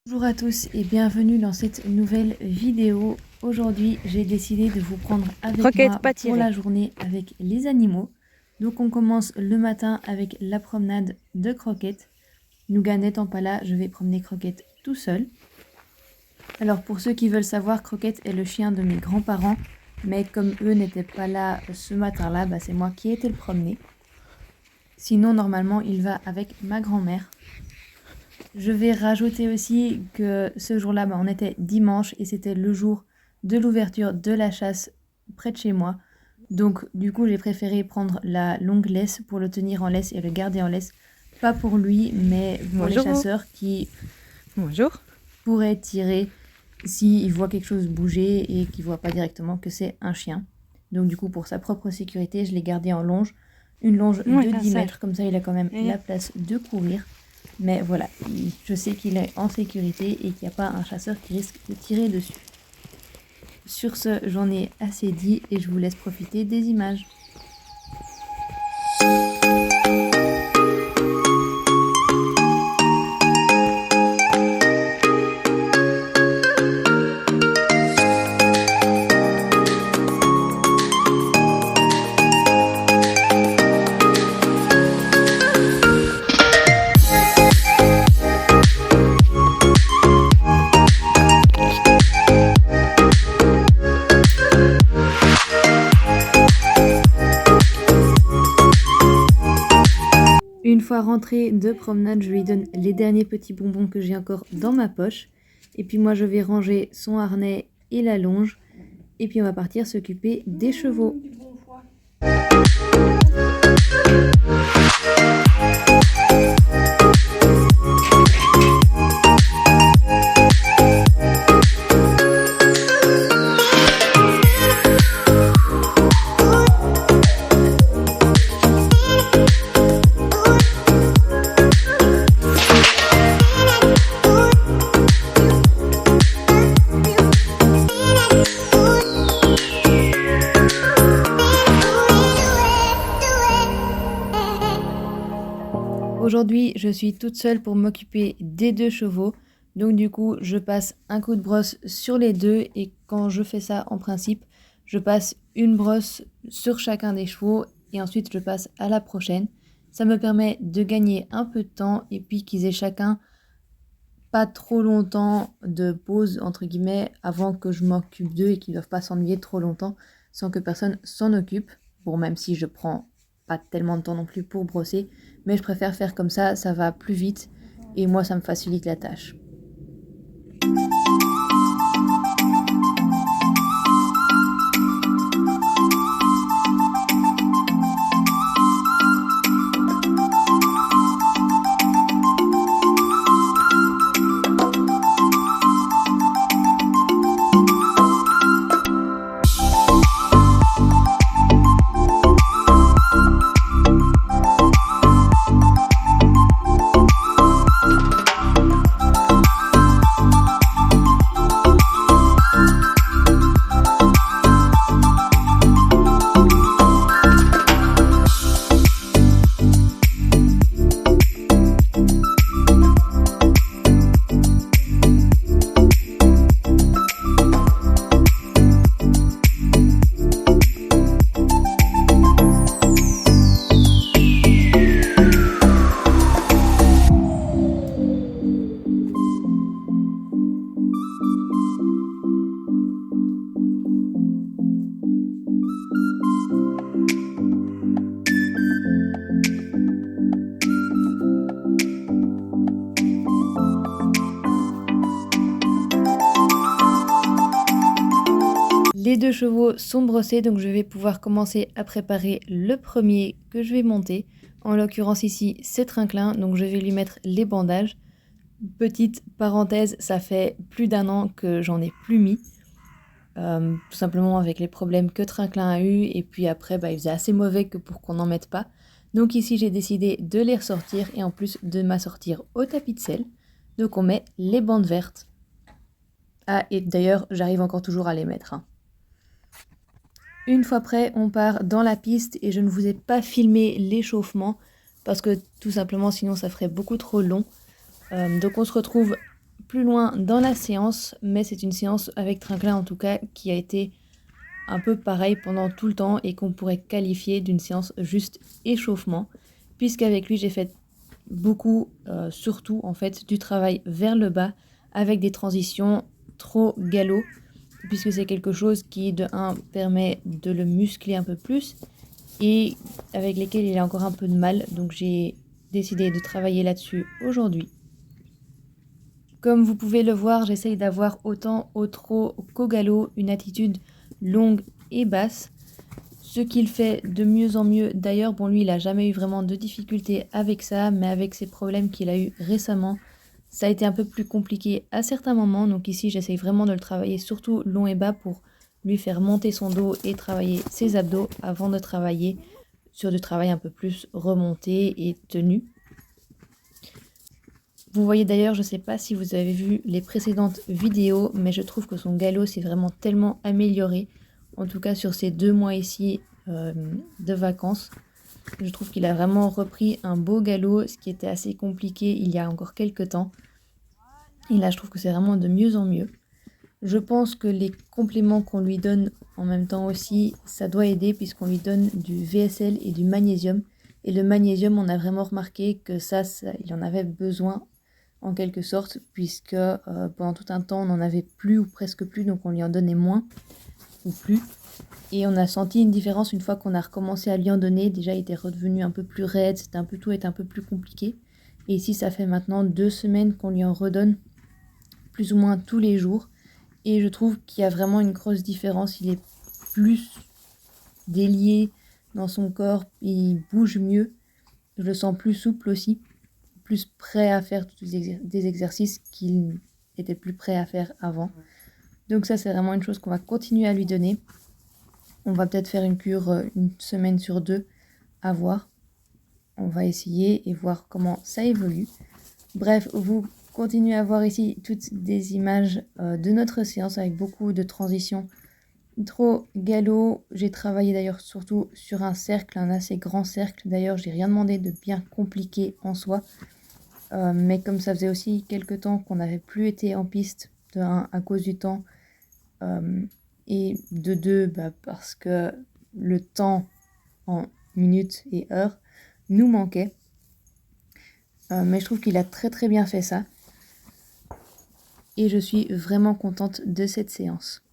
Bonjour à tous et bienvenue dans cette nouvelle vidéo. Aujourd'hui, j'ai décidé de vous prendre avec Croquette moi pas pour tirée. la journée avec les animaux. Donc on commence le matin avec la promenade de Croquette. Nougat n'étant pas là, je vais promener Croquette tout seul. Alors pour ceux qui veulent savoir, Croquette est le chien de mes grands-parents. Mais comme eux n'étaient pas là ce matin-là, c'est moi qui ai été le promener. Sinon, normalement, il va avec ma grand-mère. Je vais rajouter aussi que ce jour-là, on était dimanche et c'était le jour de l'ouverture de la chasse près de chez moi. Donc du coup, j'ai préféré prendre la longue laisse pour le tenir en laisse et le garder en laisse. Pas pour lui, mais pour les chasseurs qui pourraient tirer s'ils voient quelque chose bouger et qu'ils ne voient pas directement que c'est un chien. Donc du coup, pour sa propre sécurité, je l'ai gardé en longe. Une longe de 10 mètres, comme ça il a quand même la place de courir. Mais voilà, je sais qu'il est en sécurité et qu'il n'y a pas un chasseur qui risque de tirer dessus. Sur ce, j'en ai assez dit et je vous laisse profiter des images. Une fois rentrée de promenade, je lui donne les derniers petits bonbons que j'ai encore dans ma poche. Et puis moi, je vais ranger son harnais et la longe. Et puis on va partir s'occuper des chevaux. Aujourd'hui, je suis toute seule pour m'occuper des deux chevaux. Donc du coup, je passe un coup de brosse sur les deux et quand je fais ça, en principe, je passe une brosse sur chacun des chevaux et ensuite je passe à la prochaine. Ça me permet de gagner un peu de temps et puis qu'ils aient chacun pas trop longtemps de pause, entre guillemets, avant que je m'occupe d'eux et qu'ils ne doivent pas s'ennuyer trop longtemps sans que personne s'en occupe. Bon, même si je prends pas tellement de temps non plus pour brosser, mais je préfère faire comme ça va plus vite et moi ça me facilite la tâche. Les deux chevaux sont brossés, donc je vais pouvoir commencer à préparer le premier que je vais monter. En l'occurrence ici, c'est Trinquelin, donc je vais lui mettre les bandages. Petite parenthèse, ça fait plus d'1 an que j'en ai plus mis. Tout simplement avec les problèmes que Trinquelin a eu et puis après il faisait assez mauvais que pour qu'on n'en mette pas. Donc ici j'ai décidé de les ressortir et en plus de m'assortir au tapis de selle. Donc on met les bandes vertes. Ah et d'ailleurs j'arrive encore toujours à les mettre. Une fois prêt, on part dans la piste et je ne vous ai pas filmé l'échauffement parce que tout simplement sinon ça ferait beaucoup trop long. Donc on se retrouve plus loin dans la séance, mais c'est une séance avec Trinquelin en tout cas qui a été un peu pareil pendant tout le temps et qu'on pourrait qualifier d'une séance juste échauffement, puisqu'avec lui j'ai fait beaucoup, surtout en fait, du travail vers le bas avec des transitions trop galop, puisque c'est quelque chose qui de un permet de le muscler un peu plus et avec lesquels il a encore un peu de mal, donc j'ai décidé de travailler là-dessus aujourd'hui. Comme vous pouvez le voir, j'essaye d'avoir autant au trot qu'au galop une attitude longue et basse, ce qu'il fait de mieux en mieux. D'ailleurs, bon, lui, il n'a jamais eu vraiment de difficultés avec ça, mais avec ses problèmes qu'il a eu récemment, ça a été un peu plus compliqué à certains moments. Donc ici, j'essaye vraiment de le travailler surtout long et bas pour lui faire monter son dos et travailler ses abdos avant de travailler sur du travail un peu plus remonté et tenu. Vous voyez d'ailleurs, je ne sais pas si vous avez vu les précédentes vidéos, mais je trouve que son galop s'est vraiment tellement amélioré. En tout cas sur ces 2 mois ici de vacances. Je trouve qu'il a vraiment repris un beau galop, ce qui était assez compliqué il y a encore quelques temps. Et là, je trouve que c'est vraiment de mieux en mieux. Je pense que les compléments qu'on lui donne en même temps aussi, ça doit aider puisqu'on lui donne du VSL et du magnésium. Et le magnésium, on a vraiment remarqué que ça il en avait besoin en quelque sorte, puisque pendant tout un temps, on n'en avait plus ou presque plus, donc on lui en donnait moins ou plus. Et on a senti une différence une fois qu'on a recommencé à lui en donner. Déjà, il était redevenu un peu plus raide, tout était un peu plus compliqué. Et ici, ça fait maintenant 2 semaines qu'on lui en redonne plus ou moins tous les jours. Et je trouve qu'il y a vraiment une grosse différence. Il est plus délié dans son corps, il bouge mieux. Je le sens plus souple aussi, plus prêt à faire des exercices qu'il était plus prêt à faire avant. Donc ça, c'est vraiment une chose qu'on va continuer à lui donner. On va peut-être faire une cure 1 semaine sur 2, à voir. On va essayer et voir comment ça évolue. Bref, vous continuez à voir ici toutes des images de notre séance avec beaucoup de transitions. Trop galop. J'ai travaillé d'ailleurs surtout sur un cercle, un assez grand cercle. D'ailleurs, j'ai rien demandé de bien compliqué en soi. Mais comme ça faisait aussi quelques temps qu'on n'avait plus été en piste, de 1 à cause du temps, et de 2 parce que le temps en minutes et heures nous manquait. Mais je trouve qu'il a très très bien fait ça. Et je suis vraiment contente de cette séance.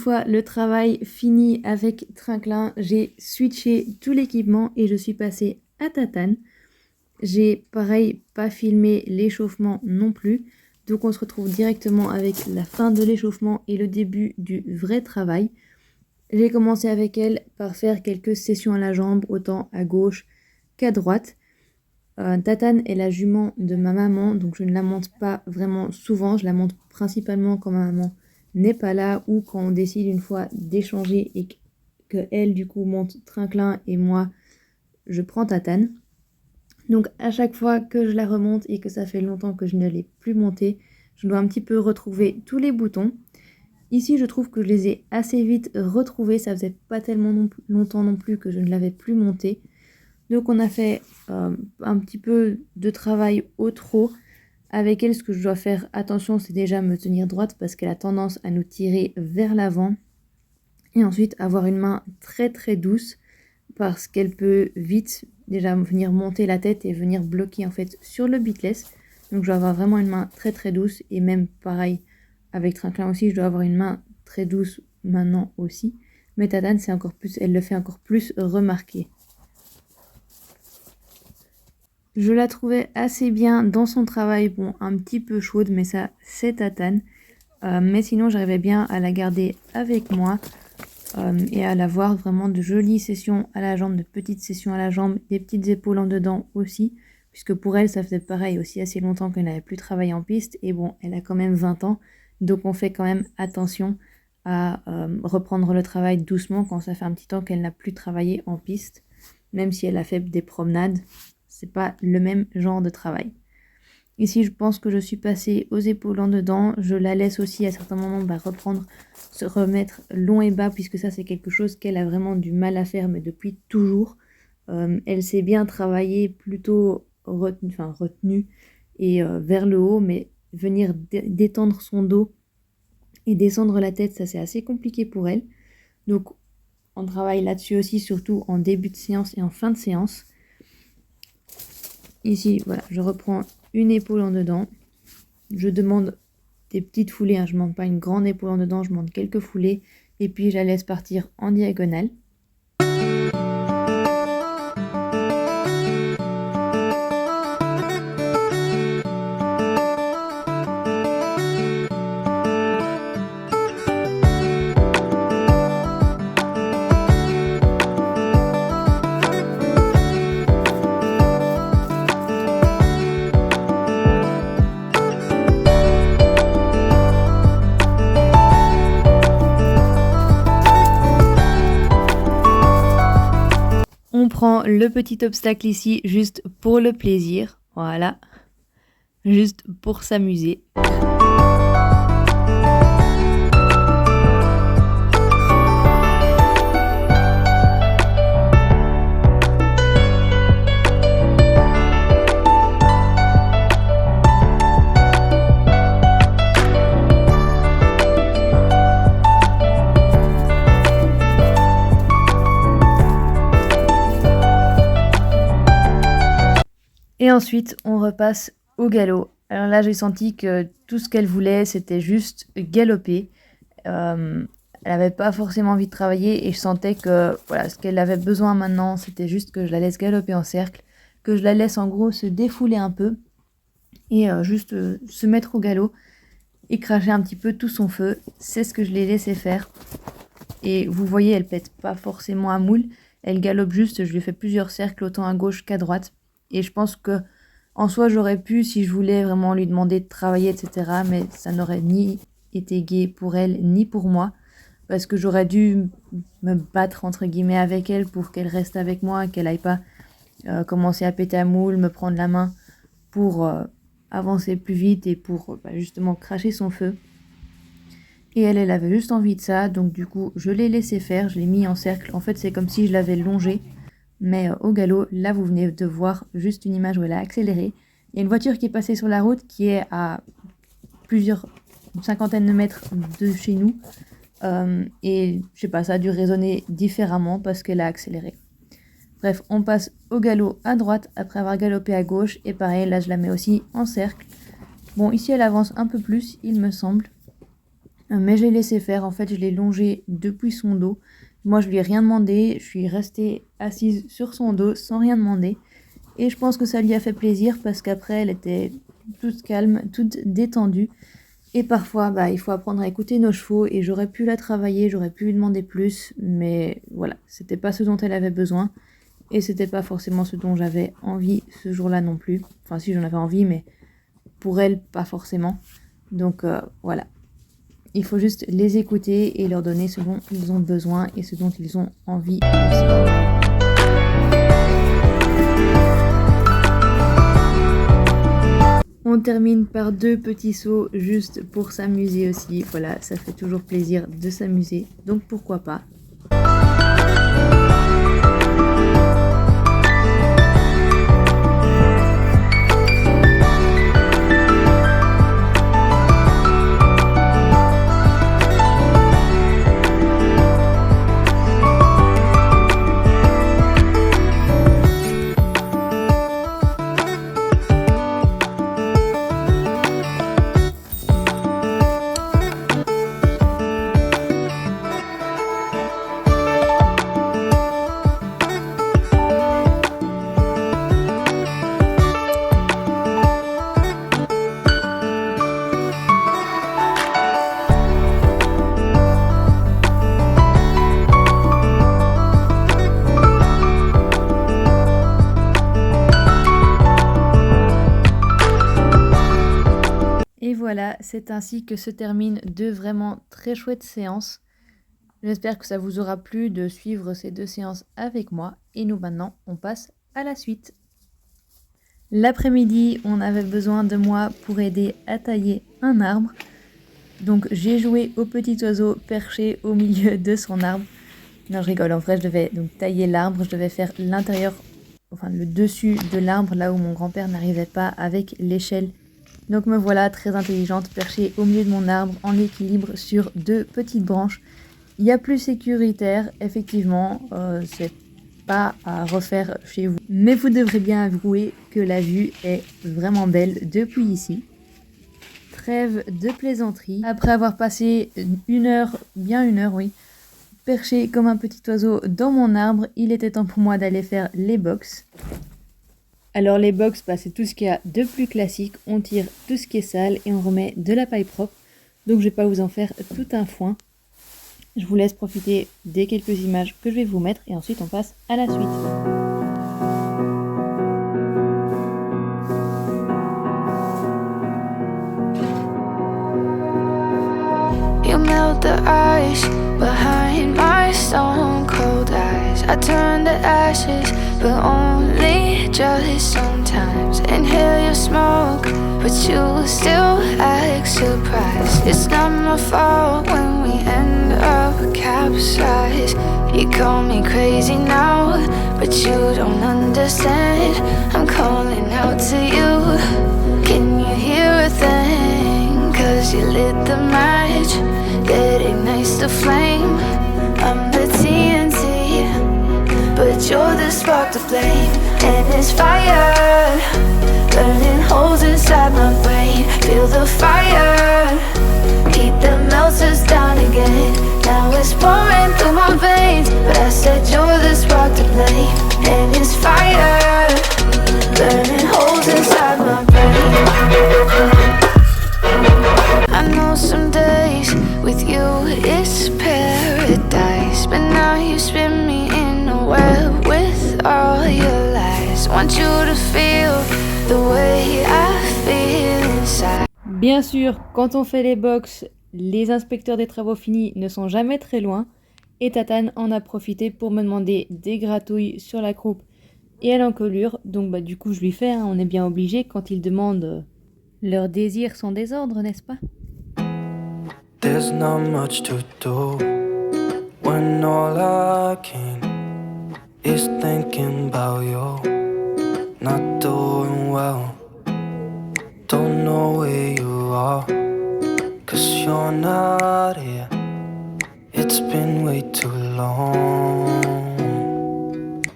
fois le travail fini avec Trinquelin, j'ai switché tout l'équipement et je suis passée à Tatane. J'ai pareil pas filmé l'échauffement non plus. Donc on se retrouve directement avec la fin de l'échauffement et le début du vrai travail. J'ai commencé avec elle par faire quelques sessions à la jambe, autant à gauche qu'à droite. Tatane est la jument de ma maman, donc je ne la monte pas vraiment souvent. Je la monte principalement quand ma maman n'est pas là ou quand on décide une fois d'échanger et que elle du coup monte Trinquelin et moi je prends Tatane. Donc à chaque fois que je la remonte et que ça fait longtemps que je ne l'ai plus montée, je dois un petit peu retrouver tous les boutons. Ici je trouve que je les ai assez vite retrouvés, ça faisait pas tellement longtemps non plus que je ne l'avais plus montée. Donc on a fait un petit peu de travail au trot. Avec elle, ce que je dois faire attention, c'est déjà me tenir droite parce qu'elle a tendance à nous tirer vers l'avant. Et ensuite avoir une main très très douce parce qu'elle peut vite déjà venir monter la tête et venir bloquer en fait sur le bitless. Donc je dois avoir vraiment une main très très douce et même pareil avec Trinquelin aussi, je dois avoir une main très douce maintenant aussi. Mais Tatane, c'est encore plus, elle le fait encore plus remarquer. Je la trouvais assez bien dans son travail, bon un petit peu chaude mais ça c'est Tatane. Mais sinon j'arrivais bien à la garder avec moi et à la voir vraiment de jolies sessions à la jambe, de petites sessions à la jambe, des petites épaules en dedans aussi. Puisque pour elle ça faisait pareil aussi assez longtemps qu'elle n'avait plus travaillé en piste et bon elle a quand même 20 ans. Donc on fait quand même attention à reprendre le travail doucement quand ça fait un petit temps qu'elle n'a plus travaillé en piste. Même si elle a fait des promenades. C'est pas le même genre de travail. Ici, je pense que je suis passée aux épaules en dedans. Je la laisse aussi à certains moments reprendre, se remettre long et bas, puisque ça, c'est quelque chose qu'elle a vraiment du mal à faire, mais depuis toujours. Elle sait bien travailler plutôt retenue et vers le haut, mais venir détendre son dos et descendre la tête, ça, c'est assez compliqué pour elle. Donc, on travaille là-dessus aussi, surtout en début de séance et en fin de séance. Ici, voilà, je reprends une épaule en dedans. Je demande des petites foulées, hein. Je ne demande pas une grande épaule en dedans, je demande quelques foulées. Et puis, je la laisse partir en diagonale. On prend le petit obstacle ici juste pour le plaisir, voilà, juste pour s'amuser. Et ensuite, on repasse au galop. Alors là, j'ai senti que tout ce qu'elle voulait, c'était juste galoper. Elle n'avait pas forcément envie de travailler et je sentais que voilà, ce qu'elle avait besoin maintenant, c'était juste que je la laisse galoper en cercle, que je la laisse en gros se défouler un peu et juste se mettre au galop et cracher un petit peu tout son feu. C'est ce que je l'ai laissé faire. Et vous voyez, elle pète pas forcément à moule. Elle galope juste, je lui fais plusieurs cercles autant à gauche qu'à droite. Et je pense que en soi, j'aurais pu, si je voulais vraiment lui demander de travailler, etc. Mais ça n'aurait ni été gai pour elle, ni pour moi. Parce que j'aurais dû me battre, entre guillemets, avec elle pour qu'elle reste avec moi, qu'elle aille pas commencer à péter à moule, me prendre la main pour avancer plus vite et pour justement cracher son feu. Et elle avait juste envie de ça, donc du coup, je l'ai laissé faire, je l'ai mis en cercle. En fait, c'est comme si je l'avais longée. Mais au galop, là vous venez de voir juste une image où elle a accéléré. Il y a une voiture qui est passée sur la route qui est à une cinquantaine de mètres de chez nous. Et je sais pas, ça a dû résonner différemment parce qu'elle a accéléré. Bref, on passe au galop à droite après avoir galopé à gauche. Et pareil, là je la mets aussi en cercle. Bon, ici elle avance un peu plus, il me semble. Mais je l'ai laissé faire, en fait je l'ai longé depuis son dos. Moi je lui ai rien demandé, je suis restée assise sur son dos sans rien demander. Et je pense que ça lui a fait plaisir parce qu'après elle était toute calme, toute détendue. Et parfois il faut apprendre à écouter nos chevaux et j'aurais pu la travailler, j'aurais pu lui demander plus. Mais voilà, c'était pas ce dont elle avait besoin. Et c'était pas forcément ce dont j'avais envie ce jour-là non plus. Enfin si j'en avais envie mais pour elle pas forcément. Donc voilà. Il faut juste les écouter et leur donner ce dont ils ont besoin et ce dont ils ont envie aussi. On termine par 2 petits sauts juste pour s'amuser aussi. Voilà, ça fait toujours plaisir de s'amuser, donc pourquoi pas. Et voilà, c'est ainsi que se terminent 2 vraiment très chouettes séances. J'espère que ça vous aura plu de suivre ces 2 séances avec moi. Et nous maintenant, on passe à la suite. L'après-midi, on avait besoin de moi pour aider à tailler un arbre. Donc j'ai joué au petit oiseau perché au milieu de son arbre. Non, je rigole, en vrai je devais donc tailler l'arbre, je devais faire l'intérieur, enfin le dessus de l'arbre, là où mon grand-père n'arrivait pas avec l'échelle. Donc me voilà très intelligente, perchée au milieu de mon arbre, en équilibre sur 2 petites branches. Il y a plus sécuritaire, effectivement, c'est pas à refaire chez vous. Mais vous devrez bien avouer que la vue est vraiment belle depuis ici. Trêve de plaisanterie. Après avoir passé une heure, oui, perché comme un petit oiseau dans mon arbre, il était temps pour moi d'aller faire les box. Alors les box, c'est tout ce qu'il y a de plus classique. On tire tout ce qui est sale et on remet de la paille propre. Donc je vais pas vous en faire tout un foin. Je vous laisse profiter des quelques images que je vais vous mettre et ensuite on passe à la suite. You melt the ice behind my stone cold eyes. I turn to ashes, but only just sometimes. Inhale your smoke, but you still act surprised. It's not my fault when we end up capsized. You call me crazy now, but you don't understand. I'm calling out to you. Can you hear a thing? 'Cause you lit the match that ignites the flame. I'm the TNT, but you're the spark to flame. And it's fire, burning holes inside my brain. Feel the fire, heat that melts us down again. Now it's pouring through my veins, but I said you're the spark to flame. And it's fire, burning holes inside my brain. I know some days with you it's paradise, but now you spin me in a web with all your lies. Want you to feel the way I feel inside. Bien sûr, quand on fait les box, les inspecteurs des travaux finis ne sont jamais très loin. Et Tatane en a profité pour me demander des gratouilles sur la croupe et à l'encolure. Donc du coup je lui fais, on est bien obligé quand ils demandent leurs désirs sans désordre, n'est-ce pas? There's not much to do when all I can is thinking about you. Not doing well, don't know where you are, 'cause you're not here. It's been way too long.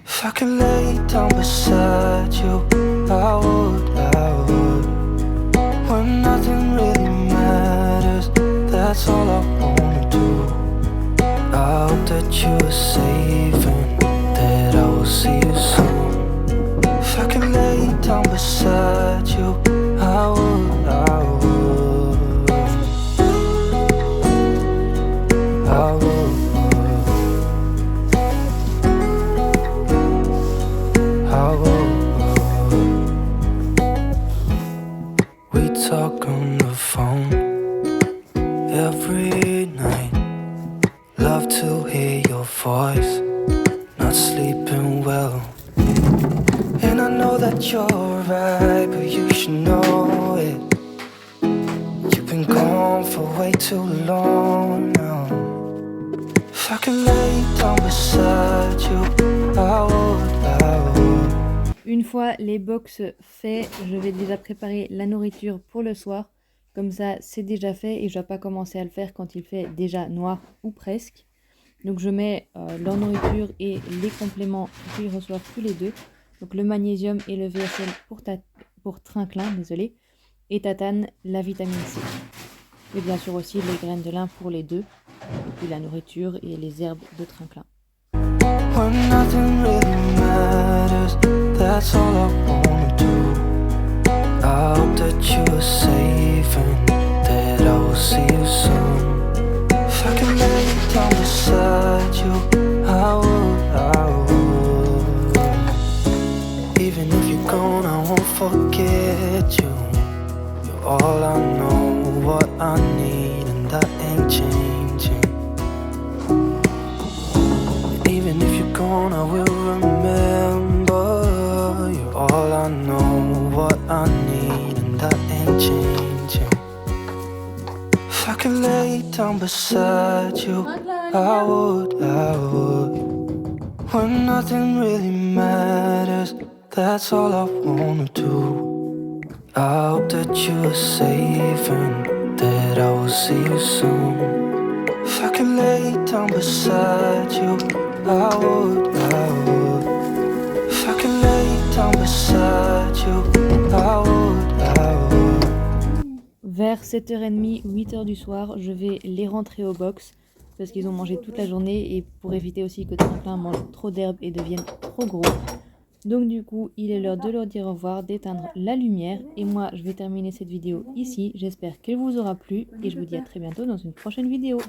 If I could lay down beside you, I would. When nothing really matters, that's all I beside you. I would, I would, I would, I would. We talk on the phone every night. Love to hear your voice. Not sleeping well. And I know that you're right, but you should know it. You've been gone for way too long now. If I could lay down beside you, I would. Une fois les box faits, je vais déjà préparer la nourriture pour le soir. Comme ça, c'est déjà fait et je ne dois pas commencer à le faire quand il fait déjà noir ou presque. Donc je mets leur nourriture et les compléments qu'ils reçoivent tous les deux. Donc le magnésium et le VSL pour Trinquelin, désolé, et Tatane, la vitamine C. Et bien sûr aussi les graines de lin pour les deux, et puis la nourriture et les herbes de Trinquelin. When nothing really matters, that's all I wanna do. I hope that you are safe and that I will see you soon. If I can lay down beside you, I would. Even if you're gone, I won't forget you. You're all I know, what I need, and that ain't changing. Even if you're gone, I will remember. You're all I know, what I need, and that ain't changing. If I could lay down beside you, I would. When nothing really matters, that's all I wanna do. I hope that you are safe and that I will see you soon. If I could lay down beside you, I would. If I could lay down beside you, I would. Vers 7h30, 8h du soir, je vais les rentrer au box parce qu'ils ont mangé toute la journée et pour éviter aussi que Trinquelin mange trop d'herbe et devienne trop gros. Donc du coup, il est l'heure de leur dire au revoir, d'éteindre la lumière et moi je vais terminer cette vidéo ici. J'espère qu'elle vous aura plu et je vous dis à très bientôt dans une prochaine vidéo.